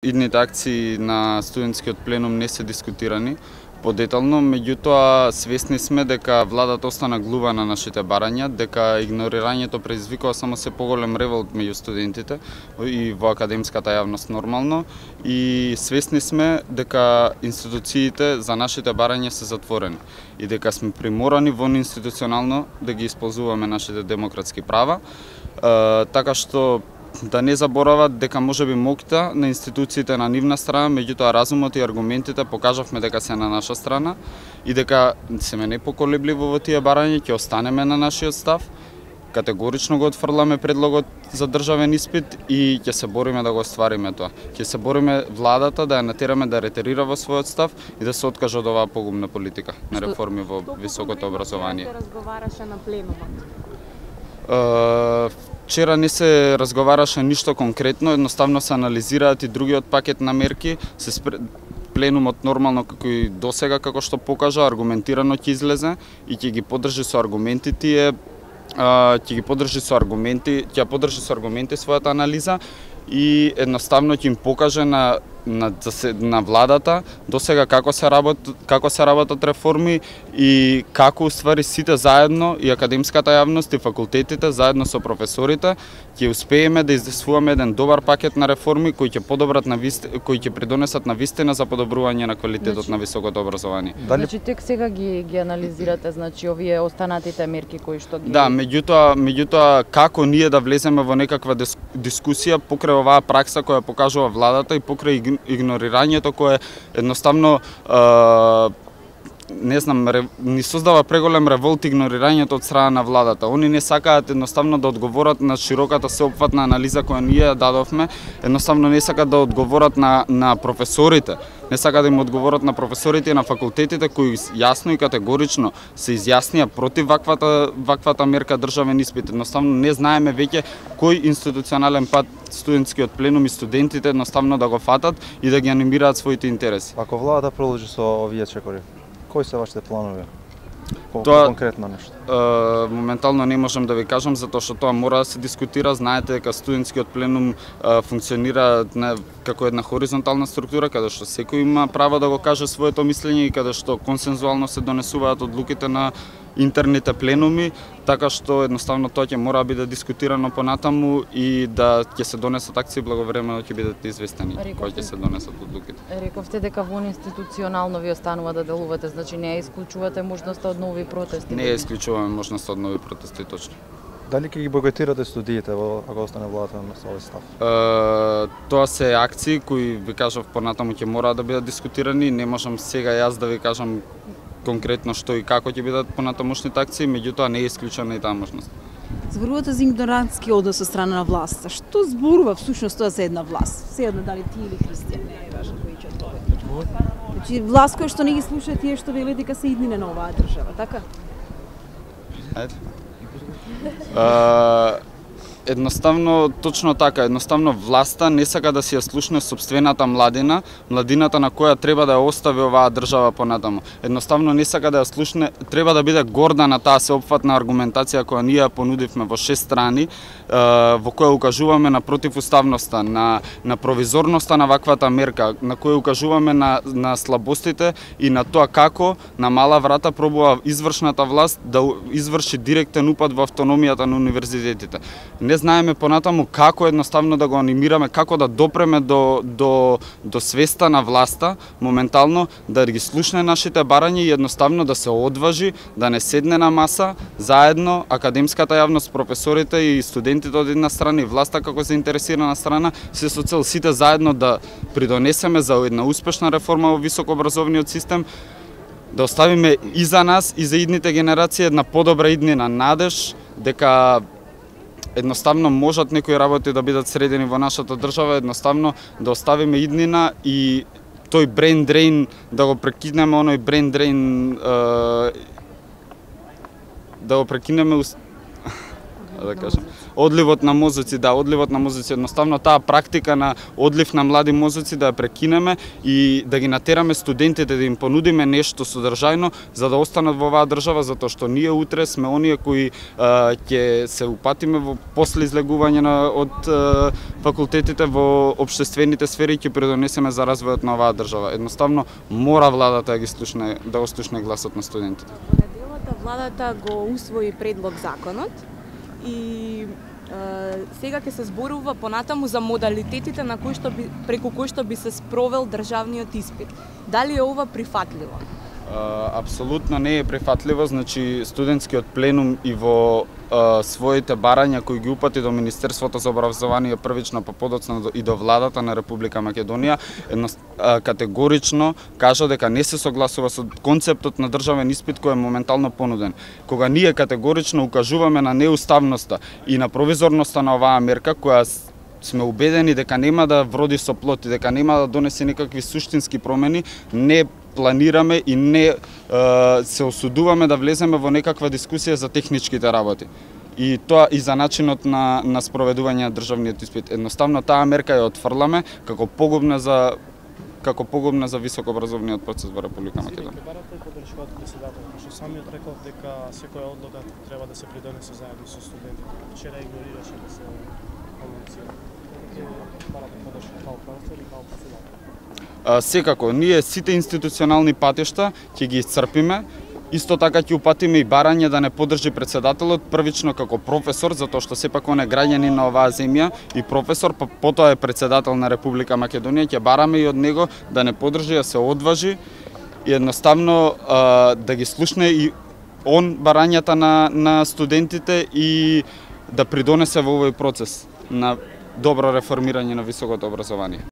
Идните акции на студентскиот пленум не се дискутирани подетално, меѓутоа свесни сме дека владата остана глува на нашите барања, дека игнорирањето предизвикува само се поголем револт меѓу студентите и во академската јавност нормално, и свесни сме дека институциите за нашите барања се затворени и дека сме приморани институционално да ги исползуваме нашите демократски права, така што да не заборават дека можеби моќта на институциите на нивна страна, меѓутоа разумот и аргументите покажавме дека се на наша страна и дека сме непоколебливи во тие барања, ќе останеме на нашиот став. Категорично го отфрламе предлогот за државен испит и ќе се бориме да го оствариме тоа. Ќе се бориме владата да ја натераме да ретерира во својот став и да се откаже од оваа погубна политика на реформи во високото образование. Што разговараше на пленумот? Вчера не се разговараше ништо конкретно, едноставно се анализираат и другиот пакет на мерки, пленумот нормално како и досега, како што покажа, аргументирано ќе излезе и ќе ги поддржи со аргументи ќе подржи со аргументи својата анализа и едноставно ќе им покаже на владата досега како се работат реформи и како уствари сите заедно, и академската јавност и факултетите заедно со професорите ќе успееме да издействуваме еден добар пакет на реформи кои ќе кои ќе придонесат на вистина за подобрување на квалитетот на високото образование. Значи тек сега ги анализирате, значи овие останатите мерки кои што ги... Да, меѓутоа како ние да влеземе во некаква дискусија покрај оваа пракса која покажува владата и покрај игнорирањето кое едноставно ни создава преголем револт игнорирањето од страна на владата. Они не сакаат едноставно да одговорат на широката сеопфатна анализа која ние дадовме, едноставно не сакаат да одговорат на професорите. Не сакаат да им одговорат на професорите и на факултетите кои јасно и категорично се изјаснија против ваквата мерка државен испит. Едноставно не знаеме веќе кој институционален пат студентскиот пленум и студентите едноставно да го фатат и да ги анимираат своите интереси. Ако владата продолжи со овие чекори, кои се вашите планови? Конкретно нешто. Моментално не можам да ви кажам, затоа што тоа мора да се дискутира. Знаете дека студентскиот пленум функционира како една хоризонтална структура, каде што секој има право да го каже своето мислење и каде што консензуално се донесуваат одлуките на интерните пленуми, така што едноставно тоа ќе мора да биде дискутирано понатаму и да ќе се донесат акции благовремено ќе бидат известени кои ќе се донесат одлуките. Рековте дека институционално ви останува да делувате, значи не ја исклучувате можноста од нови протести? Не ја исклучуваме можноста од нови протести, точно. Дали ќе ги бойкотирате студиите ако остане владата на овој став? Тоа се акции кои ви кажав понатаму ќе мора да бидат дискутирани, не можам сега јас да ви кажам конкретно што и како ќе бидат понатамошните акции, меѓутоа не е исклучена и таа можност. Зборувате за игнорантски однос од страна на власта. Што зборува всушност тоа за една власт? Седно дали ти или Христијан, не е важно кој ќе одговори. Значи власт која што не ги слуша тие што велат дека се иднине на оваа држава, така? Едноставно, точно така, едноставно власта не сака да си ја слушне сопствената младината на која треба да ја остави оваа држава понатаму. Едноставно не сака да ја слушне, треба да биде горда на таа сеопфатна аргументација која ние ја понудивме во 6 страни, во која укажуваме на противуставноста, на провизорноста на ваквата мерка, на која укажуваме на слабостите и на тоа како на мала врата пробува извршната власт да изврши директен упад во автономијата на универзитетите. Не знаеме понатаму како едноставно да го анимираме, како да допреме до свеста на власта, моментално да ги слушне нашите барања и едноставно да се одважи, да не седне на маса, заедно академската јавност, професорите и студентите од една страна и власта како заинтересирана страна, се со цел сите заедно да придонесеме за една успешна реформа во високообразовниот систем, да оставиме и за нас и за идните генерации една подобра иднина, надеж дека едноставно можат некои работи да бидат средени во нашата држава, едноставно да оставиме иднина и тој брейн дрейн, да го прекинеме оној брейн дрейн, да го прекинеме одливот на мозоци, едноставно таа практика на одлив на млади мозоци да ја прекинеме и да ги натераме студентите да им понудиме нешто содржајно за да останат во оваа држава, затоа што ние утре сме оние кои ќе се упатиме во после излегување од факултетите во општествените сфери, ќе придонесеме за развојот на оваа држава. Едноставно мора владата да ги слушне, да го слушне гласот на студентите. Во неделата владата го усвои предлог законот и сега ќе се зборува понатаму за модалитетите на преку кои што би се спровел државниот испит. Дали е ова прифатливо? Апсолутно не е прифатливо, значи студентскиот пленум и во своите барања кои ги упати до Министерството за образование првично, па подоцна и до владата на Република Македонија, категорично кажа дека не се согласува со концептот на државен испит кој е моментално понуден. Кога ние категорично укажуваме на неуставноста и на провизорноста на оваа мерка, која сме убедени дека нема да вроди со плод и дека нема да донесе никакви суштински промени, не планираме и не се осудуваме да влеземе во некаква дискусија за техничките работи. И тоа и за начинот на спроведување на државниот испит. Едноставно таа мерка ја отфрламе како погубна за високообразовниот процес во Република Македонија. Ќе барате поддршка од претседателот, што самиот рекол дека секоја одлука треба да се придонесе заедно со студентите. Вчера игнорираше да се комуницира. Ќе барате поддршка као правство или као претседател? Секако, ние сите институционални патишта ќе ги исцрпиме. Исто така ќе упатиме и барање да не поддржи претседателот првично како професор, затоа што сепак он е граѓанин на оваа земја и професор, па потоа е претседател на Република Македонија. Ќе бараме и од него да не поддржи, да се одважи и едноставно да ги слушне и он барањата на студентите и да придонесе во овој процес на добро реформирање на високото образование.